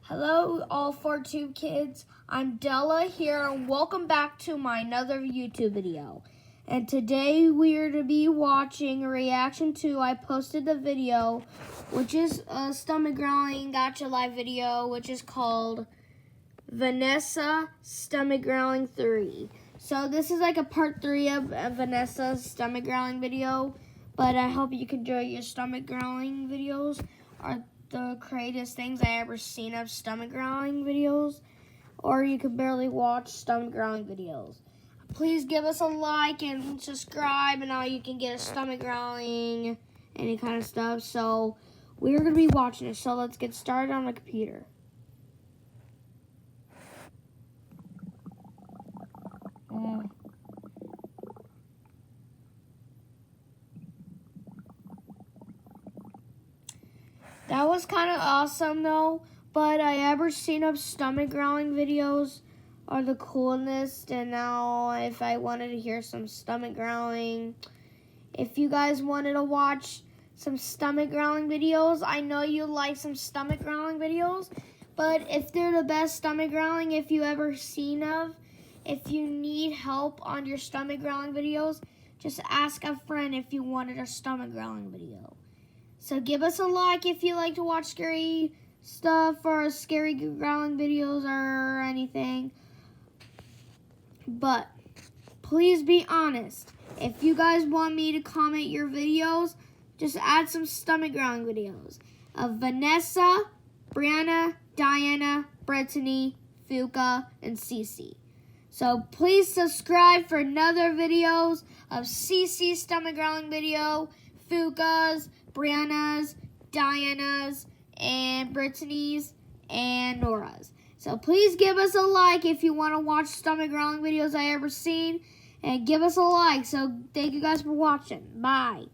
Hello, all 4Tube kids. I'm Della here, and welcome back to my another YouTube video. And today we are to be watching a reaction to, I posted the video, which is a stomach growling gotcha live video, which is called Vanessa Stomach Growling 3. So this is like a part 3 of Vanessa's stomach growling video, but I hope you can enjoy your stomach growling videos. Are the craziest things I ever seen of stomach growling videos, or you can barely watch stomach growling videos. Please give us a like and subscribe, and now you can get a stomach growling, any kind of stuff. So we're going to be watching it, so let's get started on the computer. That was kind of awesome though, but I ever seen of stomach growling videos are the coolest. And now if I wanted to hear some stomach growling, if you guys wanted to watch some stomach growling videos, I know you like some stomach growling videos, but if they're the best stomach growling if you ever seen of, if you need help on your stomach growling videos, just ask a friend if you wanted a stomach growling video. So give us a like if you like to watch scary stuff or scary growling videos or anything. But please be honest. If you guys want me to comment your videos, just add some stomach growling videos of Vanessa, Brianna, Diana, Brittany, Fuka, and Cece. So please subscribe for another videos of Cece's stomach growling video, Fuka's, Brianna's, Diana's, and Brittany's, and Nora's. So please give us a like if you want to watch stomach growling videos I ever seen, and give us a like. So thank you guys for watching. Bye.